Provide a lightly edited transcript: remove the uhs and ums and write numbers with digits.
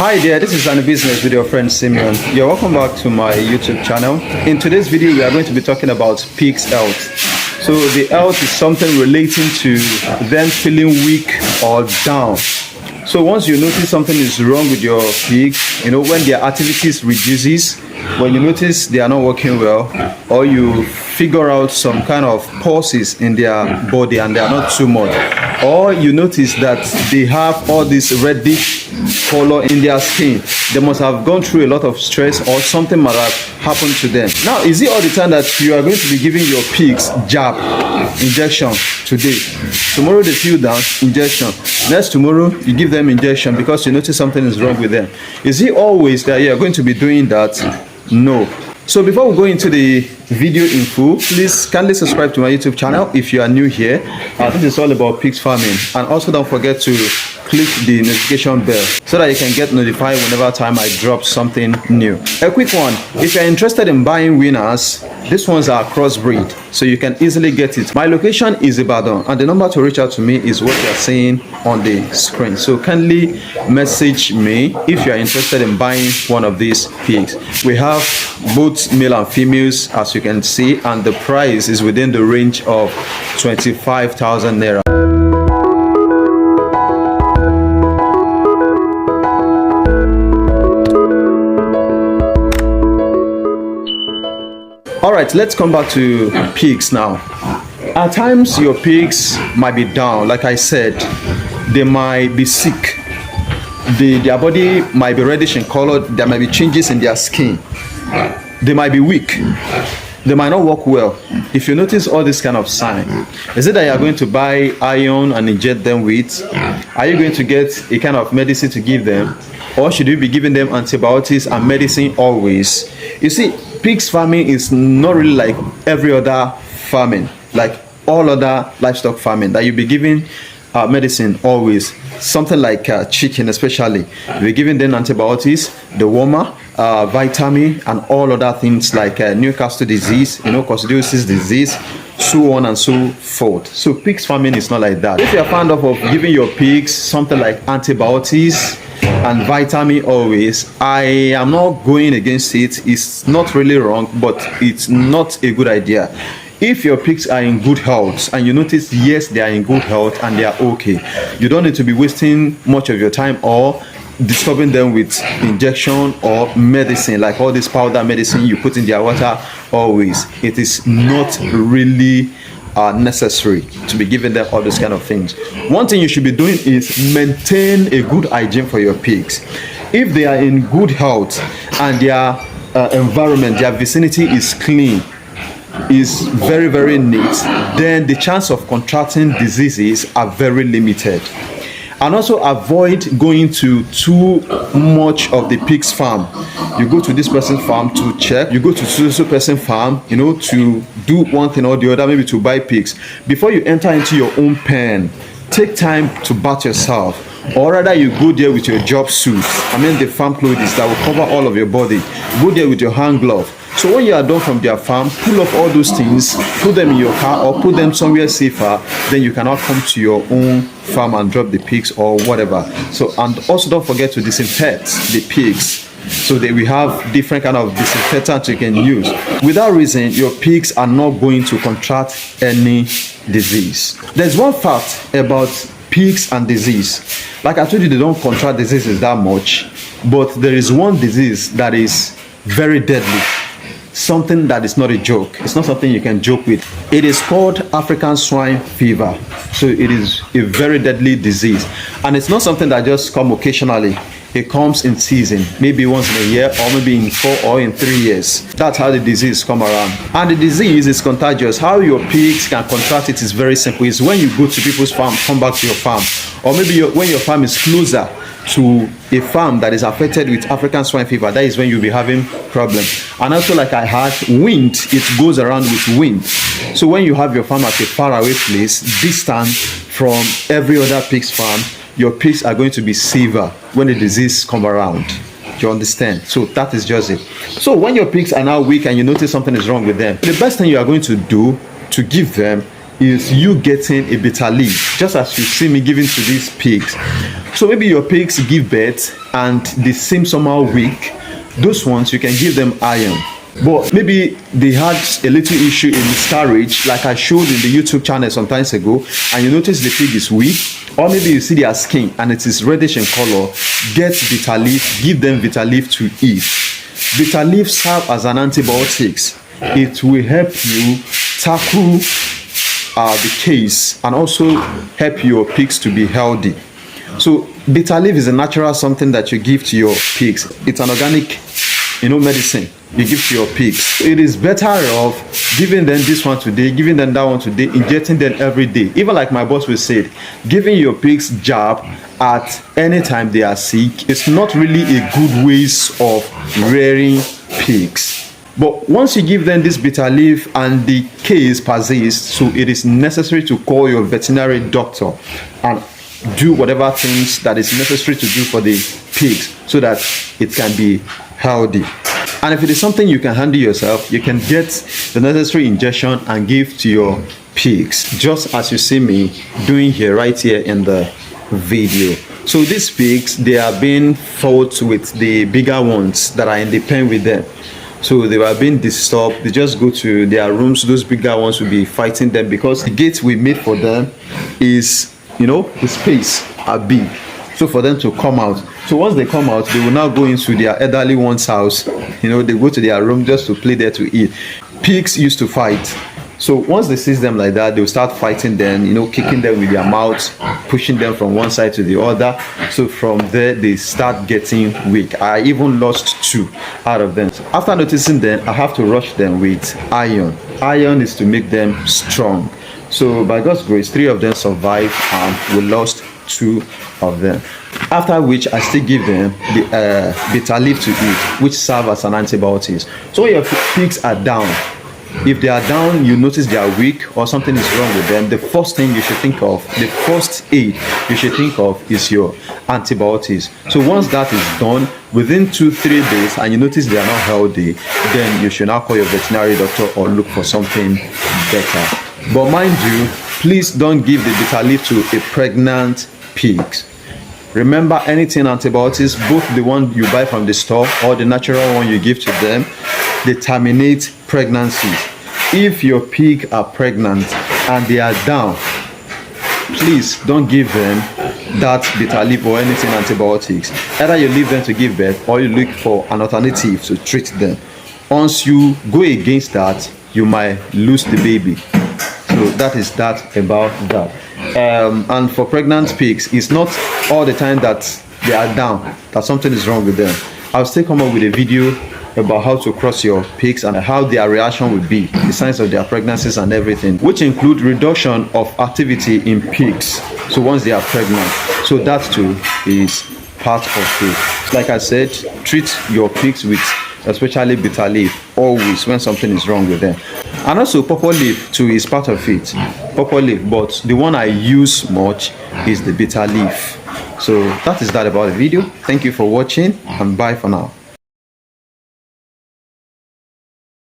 Hi there, this is AniBusiness with your friend Simeon. You're welcome back to my YouTube channel. In today's video, we are going to be talking about pigs' health. So the health is something relating to them feeling weak or down. So once you notice something is wrong with your pig, when their activities reduces, when you notice they are not working well, or you figure out some kind of pulses in their body and they are not too much, or you notice that they have all this reddish color in their skin, they must have gone through a lot of stress or something might have happened to them. Now, is it all the time that you are going to be giving your pigs jab, injection today? Tomorrow they feel down, injection. Next tomorrow you give them injection because you notice something is wrong with them. Is it always that you are going to be doing that? No. So before we go into the video in full, please kindly subscribe to my YouTube channel if you are new here. This is all about pigs farming, and also don't forget to click the notification bell so that you can get notified whenever time I drop something new. A quick one, if you're interested in buying winners, these ones are crossbreed, so you can easily get it. My location is Ibadan, and the number to reach out to me is what you're seeing on the screen. So kindly message me if you are interested in buying one of these pigs. We have both male and females, as you can see, and the price is within the range of 25,000 naira. All right, let's come back to pigs now. At times your pigs might be down. Like I said, they might be sick. Their body might be reddish in color. There might be changes in their skin. They might be weak. They might not work well. If you notice all this kind of sign, is it that you are going to buy iron and inject them with? Are you going to get a kind of medicine to give them? Or should you be giving them antibiotics and medicine always? You see, pigs farming is not really like every other farming, like all other livestock farming, that you be giving medicine always. Something like chicken especially, you'll be giving them antibiotics, the warmer, vitamin, and all other things like Newcastle disease, coccidiosis disease, so on and so forth. So pigs farming is not like that. If you're fond of giving your pigs something like antibiotics and vitamin always, I am not going against it. It's not really wrong, but it's not a good idea. If your pigs are in good health and you notice, yes, they are in good health and they are okay, you don't need to be wasting much of your time or disturbing them with injection or medicine, like all this powder medicine you put in their water always. It is not really necessary to be giving them all those kind of things. One thing you should be doing is maintain a good hygiene for your pigs. If they are in good health and their environment, their vicinity is clean, is very, very neat, then the chance of contracting diseases are very limited. And also avoid going to too much of the pig's farm. You go to this person's farm to check, you go to this person's farm, to do one thing or the other, maybe to buy pigs. Before you enter into your own pen, take time to bath yourself. Or rather, you go there with your job suit, the farm clothes that will cover all of your body. Go there with your hand glove. So when you are done from their farm, pull off all those things, put them in your car or put them somewhere safer, then you cannot come to your own farm and drop the pigs or whatever. So, and also don't forget to disinfect the pigs, so that we have different kind of disinfectant you can use. Without reason, your pigs are not going to contract any disease. There's one fact about pigs and disease. Like I told you, they don't contract diseases that much, but there is one disease that is very deadly. Something that is not a joke. It's not something you can joke with. It is called African swine fever. So it is a very deadly disease, and it's not something that just comes occasionally. It comes in season, maybe once in a year, or maybe in 4 or in 3 years. That's how the disease come around. And the disease is contagious. How your pigs can contract it is very simple. It's when you go to people's farm, come back to your farm, or maybe when your farm is closer to a farm that is affected with African swine fever, that is when you'll be having problem. And also, like I had, wind, it goes around with wind. So when you have your farm at a faraway place, distant from every other pig's farm, your pigs are going to be severe when the disease come around. You understand? So that is just it. So when your pigs are now weak and you notice something is wrong with them, the best thing you are going to do to give them is you getting a bitter leaf, just as you see me giving to these pigs. So maybe your pigs give birth and they seem somehow weak. Those ones you can give them iron. But maybe they had a little issue in miscarriage, like I showed in the YouTube channel some times ago, and you notice the pig is weak, or maybe you see their skin and it is reddish in color. Get bitter leaf, give them bitter leaf to eat. Bitter leaf serve as an antibiotics. It will help you tackle the case and also help your pigs to be healthy. So bitter leaf is a natural something that you give to your pigs. It's an organic, medicine you give to your pigs. It is better off giving them this one today, giving them that one today, injecting them every day. Even like my boss will say, giving your pigs jab at any time they are sick is not really a good ways of rearing pigs. But once you give them this bitter leaf and the case persists, so it is necessary to call your veterinary doctor and do whatever things that is necessary to do for the pigs so that it can be healthy. And if it is something you can handle yourself, you can get the necessary injection and give to your pigs, just as you see me doing here, right here in the video. So these pigs, they are being fought with the bigger ones that are in the pen with them. So they were being disturbed. They just go to their rooms. Those bigger ones will be fighting them because the gate we made for them is, the space are big. So for them to come out. So once they come out, they will now go into their elderly one's house. They go to their room just to play there to eat. Pigs used to fight. So once they see them like that, they'll start fighting them, kicking them with their mouths, pushing them from one side to the other. So from there, they start getting weak. I even lost 2 out of them. So after noticing them, I have to rush them with iron. Iron is to make them strong. So by God's grace, 3 of them survived and we lost 2 of them. After which I still give them the bitter leaf to eat, which serve as an antibiotics. So when your pigs are down, if they are down, you notice they are weak or something is wrong with them, the first thing you should think of, the first aid you should think of is your antibiotics. So once that is done, within 2-3 days, and you notice they are not healthy, then you should now call your veterinary doctor or look for something better. But mind you, please don't give the bitter leaf to a pregnant pig. Remember, anything antibiotics, both the one you buy from the store or the natural one you give to them, they terminate pregnancies. If your pig are pregnant and they are down, please don't give them that bitter leaf or anything antibiotics. Either you leave them to give birth or you look for an alternative to treat them. Once you go against that, you might lose the baby. So that is that about that. And for pregnant pigs, it's not all the time that they are down, that something is wrong with them. I'll still come up with a video about how to cross your pigs and how their reaction will be, the signs of their pregnancies and everything, which include reduction of activity in pigs. So once they are pregnant, so that too is part of it. Like I said, treat your pigs with especially bitter leaf always when something is wrong with them. And also purple leaf too is part of it, purple leaf, but the one I use much is the bitter leaf. So that is that about the video. Thank you for watching and bye for now.